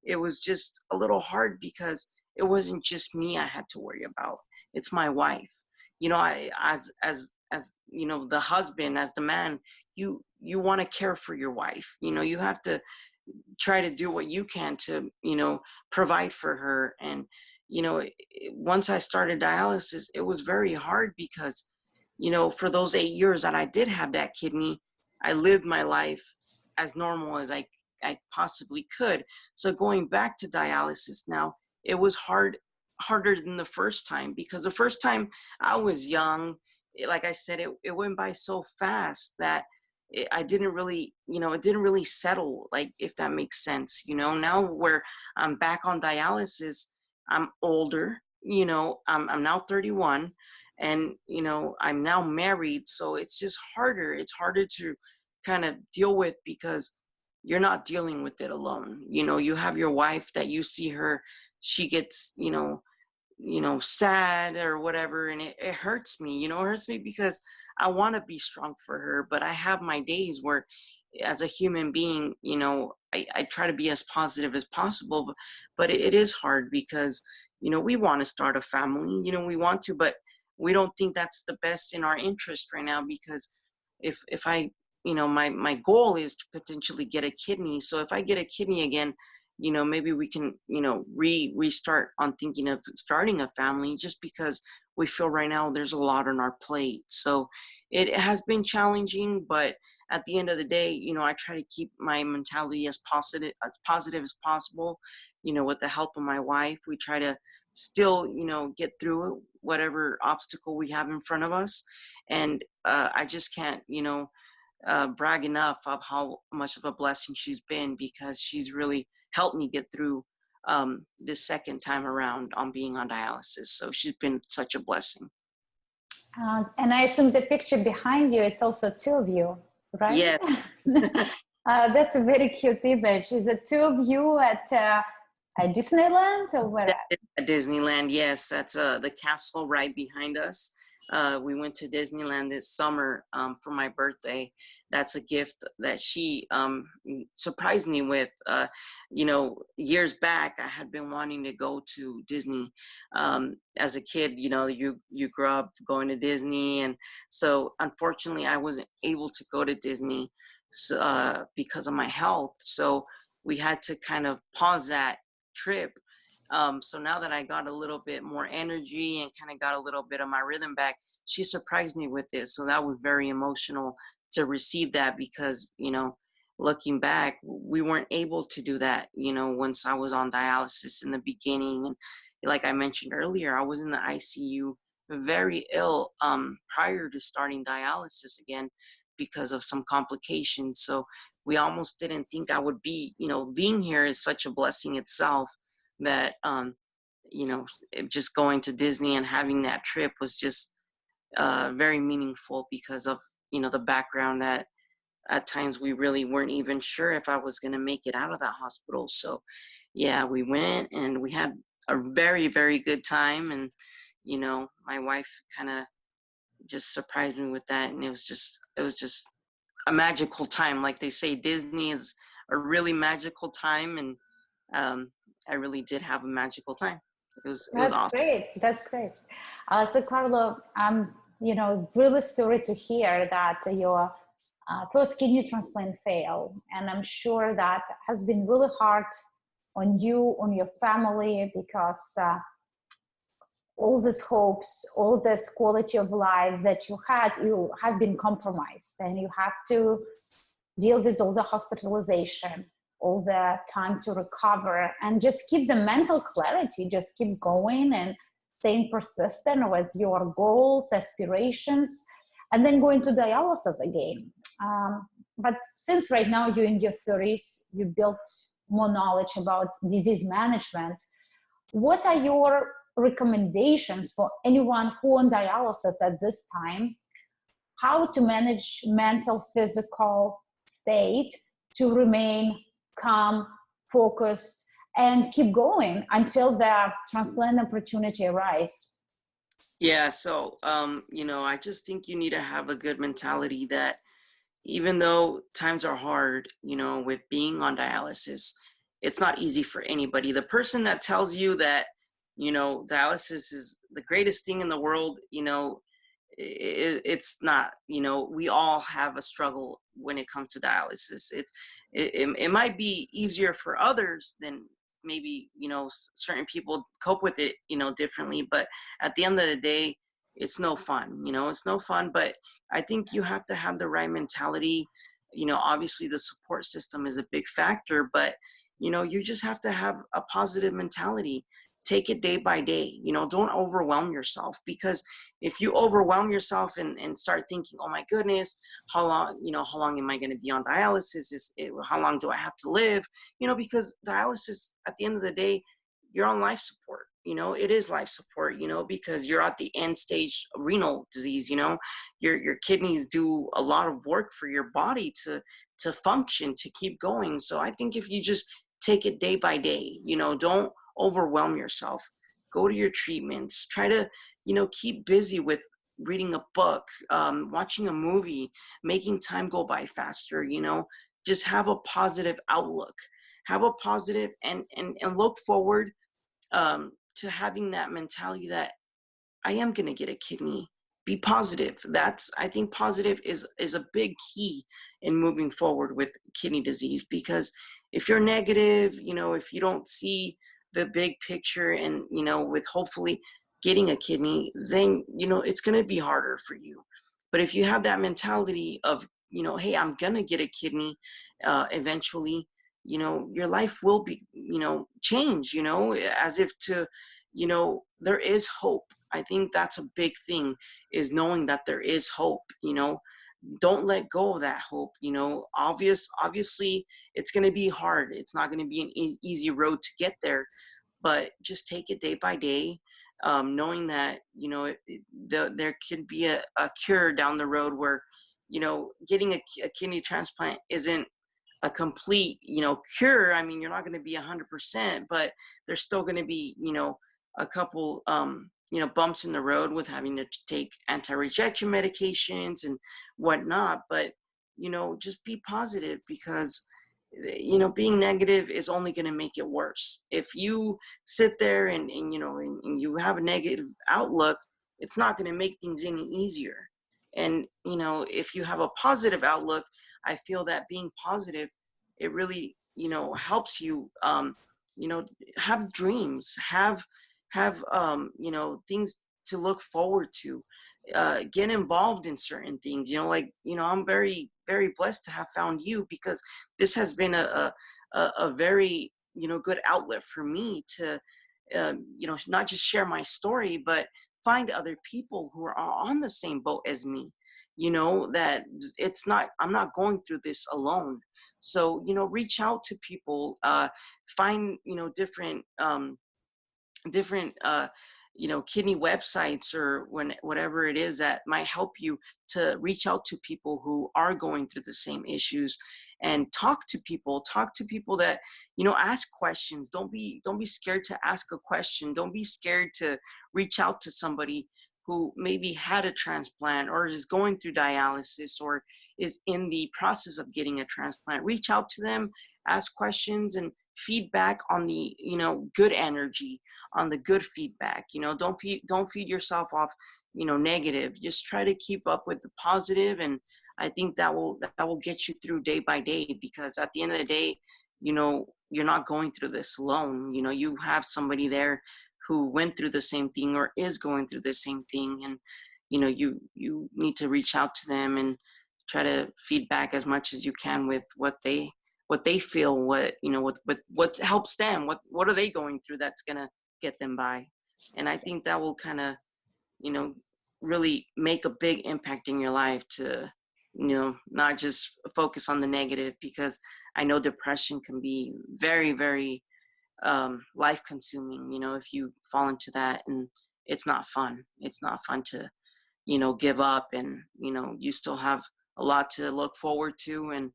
it was just a little hard, because it wasn't just me I had to worry about. It's my wife. I, as the husband, as the man, you want to care for your wife. You have to try to do what you can to, provide for her. And, once I started dialysis, it was very hard because, for those 8 years that I did have that kidney, I lived my life as normal as I possibly could. So going back to dialysis now, it was harder than the first time, because the first time I was young. Like I said, it went by so fast that I didn't really, it didn't really settle, like, if that makes sense. Now where I'm back on dialysis, I'm older, I'm now 31, and, I'm now married. So it's just harder. It's harder to kind of deal with, because you're not dealing with it alone. You have your wife that you see her, she gets, sad or whatever, and it hurts me. It hurts me because I want to be strong for her, but I have my days where, as a human being, I try to be as positive as possible, but it is hard, because we want to start a family, we want to, but we don't think that's the best in our interest right now, because if I, my goal is to potentially get a kidney. So if I get a kidney again, maybe we can, restart on thinking of starting a family, just because we feel right now there's a lot on our plate. So it has been challenging, but at the end of the day, I try to keep my mentality as positive as possible. With the help of my wife, we try to still, get through whatever obstacle we have in front of us. And I just can't, brag enough of how much of a blessing she's been, because she's really helped me get through this second time around on being on dialysis. So she's been such a blessing. And I assume the picture behind you, it's also two of you, right? Yeah. That's a very cute image. Is it two of you at Disneyland or where? At Disneyland, yes. That's the castle right behind us. We went to Disneyland this summer for my birthday. That's a gift that she surprised me with. Years back, I had been wanting to go to Disney. As a kid, you grew up going to Disney, and so unfortunately, I wasn't able to go to Disney because of my health. So we had to kind of pause that trip. So now that I got a little bit more energy and kind of got a little bit of my rhythm back, she surprised me with this. So that was very emotional to receive that, because, looking back, we weren't able to do that, once I was on dialysis in the beginning. And like I mentioned earlier, I was in the ICU very ill prior to starting dialysis again because of some complications. So we almost didn't think I would be, being here is such a blessing itself, that just going to Disney and having that trip was just very meaningful because of the background that at times we really weren't even sure if I was going to make it out of that hospital. So yeah, we went and we had a very, very good time. And, my wife kind of just surprised me with that. And it was just a magical time. Like they say, Disney is a really magical time. And I really did have a magical time. It was That's awesome. great. That's great. So, Carlo, I'm, really sorry to hear that your first kidney transplant failed, and I'm sure that has been really hard on you, on your family, because all these hopes, all this quality of life that you have been compromised, and you have to deal with all the hospitalization, all the time to recover, and just keep the mental clarity, just keep going and staying persistent with your goals, aspirations, and then going to dialysis again. But since right now you're in your 30s, you built more knowledge about disease management, what are your recommendations for anyone who on dialysis at this time, how to manage mental, physical state to remain calm, focused, and keep going until the transplant opportunity arises? Yeah. So, I just think you need to have a good mentality that even though times are hard, with being on dialysis, it's not easy for anybody. The person that tells you that, dialysis is the greatest thing in the world, it's not. We all have a struggle when it comes to dialysis. It might be easier for others than maybe, certain people cope with it, differently. But at the end of the day, it's no fun. It's no fun. But I think you have to have the right mentality. Obviously the support system is a big factor, but you just have to have a positive mentality. Take it day by day. Don't overwhelm yourself, because if you overwhelm yourself and start thinking, oh my goodness, how long am I going to be on dialysis? How long do I have to live? Because dialysis, at the end of the day, you're on life support. It is life support, because you're at the end stage renal disease. Your kidneys do a lot of work for your body to function, to keep going. So I think if you just take it day by day, don't overwhelm yourself. Go to your treatments. Try to, keep busy with reading a book, watching a movie, making time go by faster. Just have a positive outlook. Have a positive and look forward to having that mentality that I am going to get a kidney. Be positive. I think positive is a big key in moving forward with kidney disease, because if you're negative, if you don't see the big picture and, with hopefully getting a kidney, then, it's going to be harder for you. But if you have that mentality of, hey, I'm going to get a kidney eventually, your life will be, change, as if to, there is hope. I think that's a big thing, is knowing that there is hope. Don't let go of that hope. Obviously it's going to be hard. It's not going to be an easy road to get there, but just take it day by day, knowing that, there could be a cure down the road where, getting a kidney transplant isn't a complete, cure. I mean, you're not going to be 100%, but there's still going to be, a couple, bumps in the road with having to take anti-rejection medications and whatnot. But, just be positive, because, being negative is only going to make it worse. If you sit there and you have a negative outlook, it's not going to make things any easier. And, if you have a positive outlook, I feel that being positive, it really, helps you, have dreams, have, things to look forward to, get involved in certain things, I'm very, very blessed to have found you, because this has been a very, good outlet for me to, not just share my story, but find other people who are on the same boat as me, that I'm not going through this alone. So, reach out to people, find, different kidney websites or whatever it is that might help you to reach out to people who are going through the same issues, and talk to people that, ask questions. Don't be scared to ask a question. Don't be scared to reach out to somebody who maybe had a transplant or is going through dialysis or is in the process of getting a transplant. Reach out to them, ask questions, and feedback on the good energy, on the good feedback. Don't feed yourself off negative. Just try to keep up with the positive, and I think that will get you through day by day, because at the end of the day, you're not going through this alone. You have somebody there who went through the same thing or is going through the same thing, and you need to reach out to them and try to feedback as much as you can with what they feel, what helps them, what are they going through that's gonna get them by. And I think that will kind of really make a big impact in your life to not just focus on the negative, because I know depression can be very, very life consuming, if you fall into that, and it's not fun to give up, and you still have a lot to look forward to, and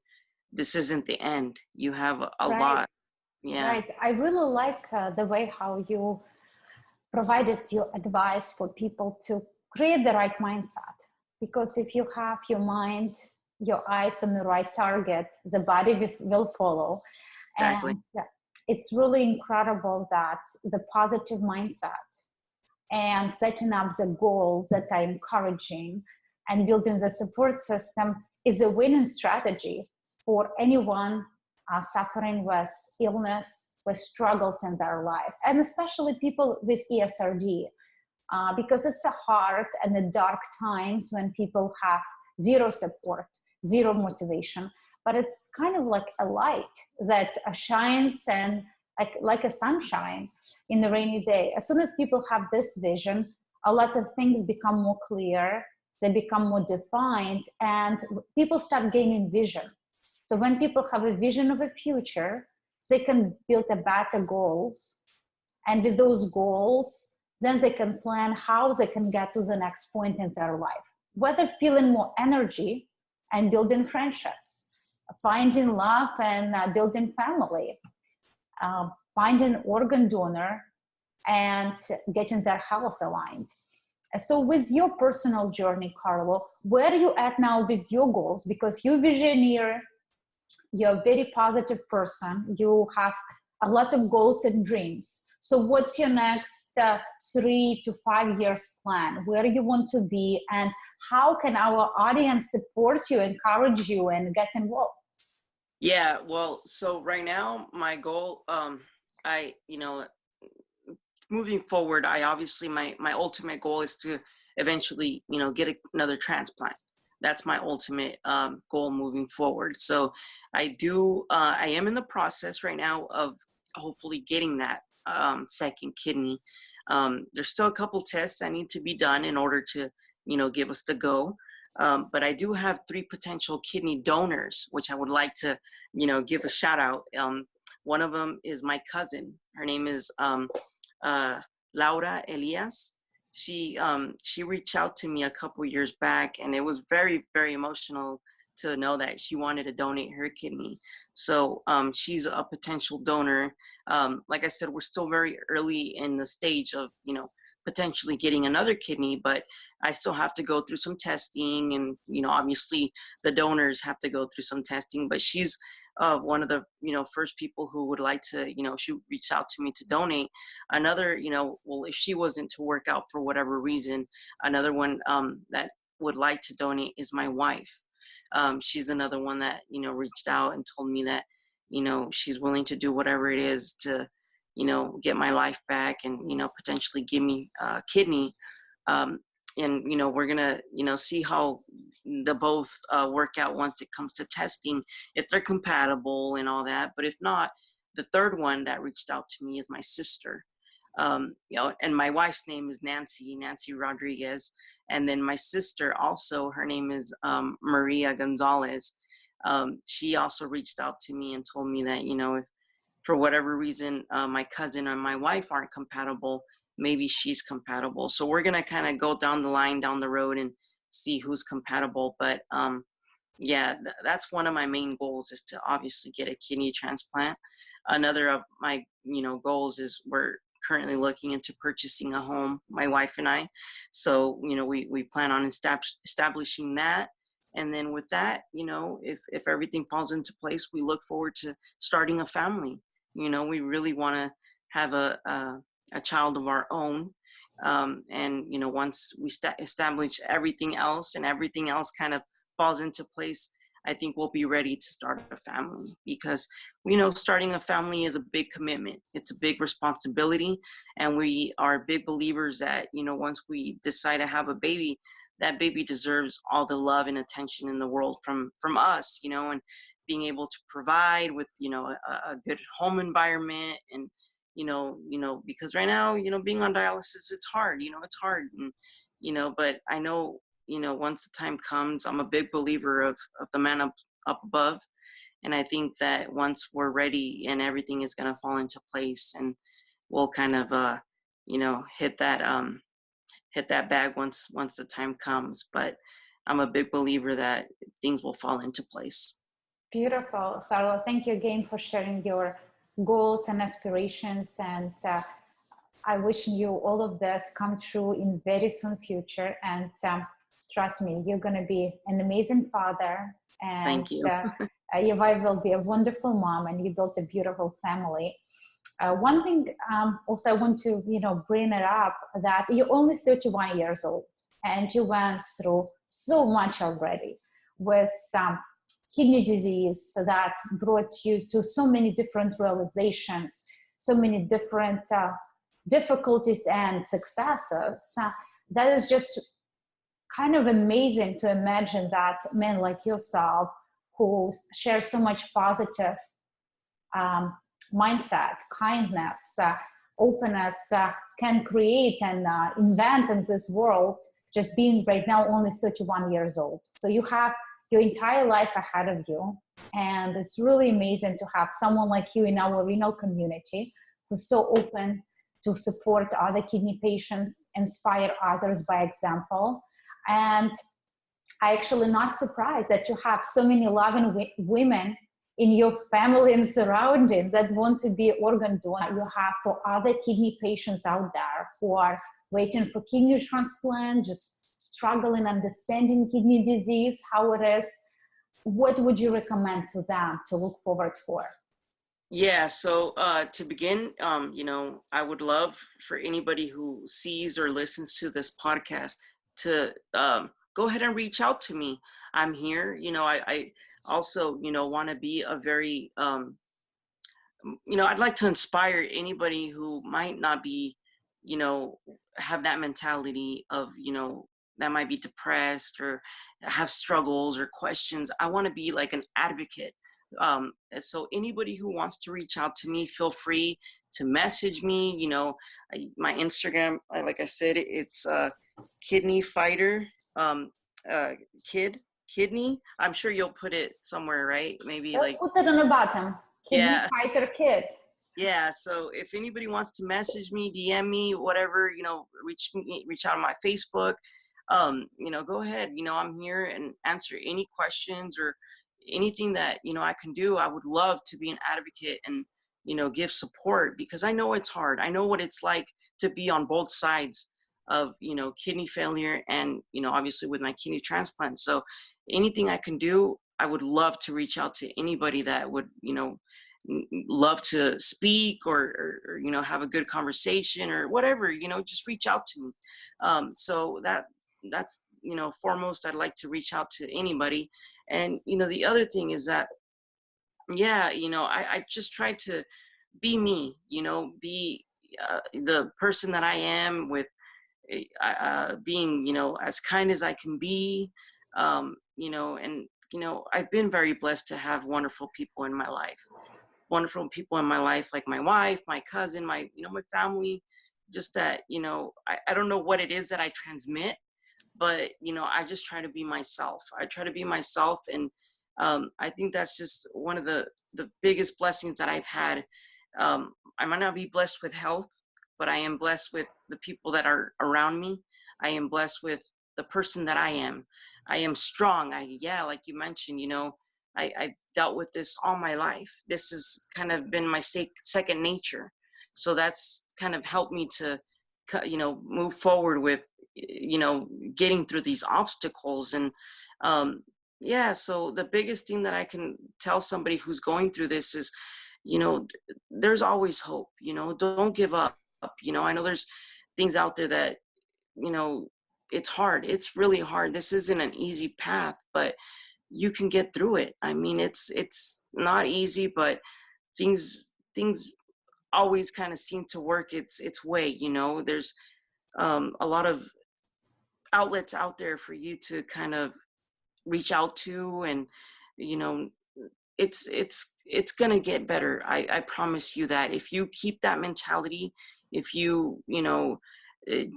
this isn't the end. You have a Right. lot. Yeah. Right. I really like the way how you provided your advice for people to create the right mindset. Because if you have your mind, your eyes on the right target, the body will follow. Exactly. And it's really incredible that the positive mindset and setting up the goals that are encouraging and building the support system is a winning strategy for anyone suffering with illness, with struggles in their life, and especially people with ESRD, because it's a hard and a dark times when people have zero support, zero motivation, but it's kind of like a light that shines and like a sunshine in the rainy day. As soon as people have this vision, a lot of things become more clear, they become more defined, and people start gaining vision. So when people have a vision of a future, they can build a better goals. And with those goals, then they can plan how they can get to the next point in their life, whether feeling more energy and building friendships, finding love and building family, finding an organ donor and getting their health aligned. So with your personal journey, Carlo, where are you at now with your goals? Because you're visionary, you're a very positive person, you have a lot of goals and dreams. So what's your next 3 to 5 years plan? Where you want to be, and how can our audience support you, encourage you, and get involved? Yeah, well, so right now my goal, moving forward, I obviously, my ultimate goal is to eventually, get another transplant. That's my ultimate goal moving forward. So I am in the process right now of hopefully getting that second kidney. There's still a couple tests that need to be done in order to, give us the go. But I do have 3 potential kidney donors, which I would like to, give a shout out. One of them is my cousin. Her name is Laura Elias. She reached out to me a couple years back, and it was very, very emotional to know that she wanted to donate her kidney. So she's a potential donor. Like I said, we're still very early in the stage of, potentially getting another kidney, but I still have to go through some testing, and, obviously the donors have to go through some testing, but she's one of the, first people who would like to, she reached out to me to donate. Another, well, if she wasn't to work out for whatever reason, another one that would like to donate is my wife. She's another one that, reached out and told me that, she's willing to do whatever it is to, get my life back and, potentially give me a kidney. And, we're going to, see how the both work out once it comes to testing, if they're compatible and all that. But if not, the third one that reached out to me is my sister. And my wife's name is Nancy Rodriguez. And then my sister also, her name is Maria Gonzalez. She also reached out to me and told me that, if for whatever reason my cousin and my wife aren't compatible, maybe she's compatible. So we're going to kind of go down the line, down the road, and see who's compatible. But yeah, that's one of my main goals, is to obviously get a kidney transplant. Another of my, goals is we're currently looking into purchasing a home, my wife and I. So, we plan on establishing that. And then with that, if everything falls into place, we look forward to starting a family. We really want to have a child of our own. And, once we establish everything else, and everything else kind of falls into place, I think we'll be ready to start a family, because starting a family is a big commitment. It's a big responsibility. And we are big believers that, once we decide to have a baby, that baby deserves all the love and attention in the world from us, and being able to provide with, a good home environment. And, because right now, being on dialysis, it's hard, it's hard. And, but I know, once the time comes, I'm a big believer of the man up above. And I think that once we're ready, and everything is going to fall into place, and we'll kind of, hit that bag once the time comes. But I'm a big believer that things will fall into place. Beautiful, Carlo. Thank you again for sharing your goals and aspirations. And I wish you all of this come true in very soon future. And trust me, you're going to be an amazing father. And thank you. Your wife will be a wonderful mom, and you built a beautiful family. One thing also I want to, bring it up, that you're only 31 years old, and you went through so much already with kidney disease that brought you to so many different realizations, so many different difficulties and successes. That is just kind of amazing to imagine that men like yourself, who share so much positive mindset, kindness, openness, can create and invent in this world, just being right now only 31 years old. So you have your entire life ahead of you. And it's really amazing to have someone like you in our renal community, who's so open to support other kidney patients, inspire others by example. And I actually not surprised that you have so many loving women in your family and surroundings that want to be organ donor. You have for other kidney patients out there who are waiting for kidney transplant, just struggling understanding kidney disease, how it is. What would you recommend to them to look forward for? Yeah, so to begin, I would love for anybody who sees or listens to this podcast to go ahead and reach out to me. I'm here. I also, want to be a very, I'd like to inspire anybody who might not be, have that mentality of, that might be depressed or have struggles or questions. I want to be like an advocate. So anybody who wants to reach out to me, feel free to message me. My Instagram, like I said, it's kidney fighter, kidney. I'm sure you'll put it somewhere, right? Maybe Let's put it on the bottom. Kidney fighter kid. Yeah. So if anybody wants to message me, DM me, whatever, reach out on my Facebook. Go ahead. I'm here and answer any questions or anything that, I can do. I would love to be an advocate and, give support, because I know it's hard. I know what it's like to be on both sides of, kidney failure and, obviously with my kidney transplant. So anything I can do, I would love to reach out to anybody that would, love to speak or have a good conversation or whatever, just reach out to me. So that's, foremost, I'd like to reach out to anybody. And, the other thing is that, I just try to be me, be the person that I am, with being, as kind as I can be, and, I've been very blessed to have wonderful people in my life. Like my wife, my cousin, my family, just that, I don't know what it is that I transmit, but, I just try to be myself. And I think that's just one of the biggest blessings that I've had. I might not be blessed with health, but I am blessed with the people that are around me. I am blessed with the person that I am. I am strong. Yeah, like you mentioned, I've dealt with this all my life. This has kind of been my second nature. So that's kind of helped me to, move forward with, getting through these obstacles. And yeah, so the biggest thing that I can tell somebody who's going through this is, there's always hope, don't give up. I know there's things out there that, it's hard. It's really hard. This isn't an easy path, but you can get through it. I mean, it's not easy, but things always kind of seem to work its way. There's a lot of outlets out there for you to kind of reach out to, and you know it's gonna get better. I promise you that. If you keep that mentality, if you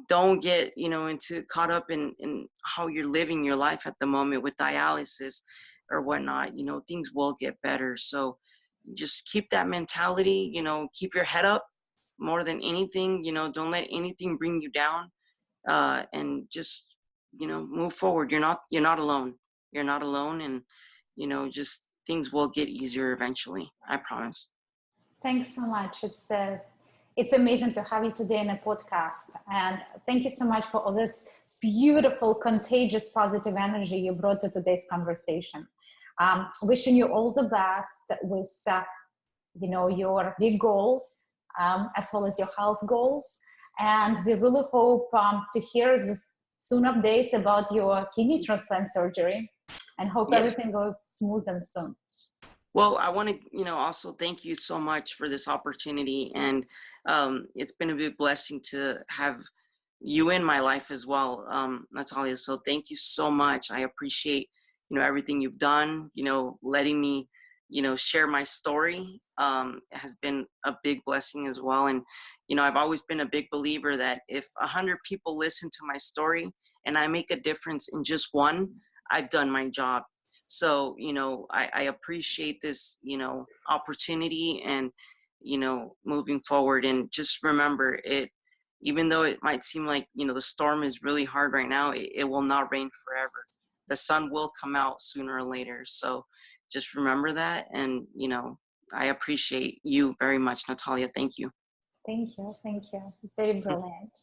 don't get into caught up in how you're living your life at the moment with dialysis or whatnot, things will get better. So just keep that mentality, keep your head up more than anything. Don't let anything bring you down, and just move forward. You're not alone. You're not alone. And just things will get easier eventually, I promise. Thanks so much. It's amazing to have you today in a podcast, and thank you so much for all this beautiful, contagious, positive energy you brought to today's conversation. Wishing you all the best with your big goals, as well as your health goals, and we really hope to hear this soon updates about your kidney transplant surgery, and hope everything goes smooth and soon. Well, I want to, also thank you so much for this opportunity. And it's been a big blessing to have you in my life as well, Natalia. So thank you so much. I appreciate, everything you've done, letting me, share my story. Has been a big blessing as well. And, I've always been a big believer that if 100 people listen to my story and I make a difference in just one, I've done my job. So, I appreciate this, opportunity, and, moving forward. And just remember it, even though it might seem like, the storm is really hard right now, it will not rain forever. The sun will come out sooner or later. So just remember that. And, I appreciate you very much, Natalia. Thank you. Thank you. Very brilliant.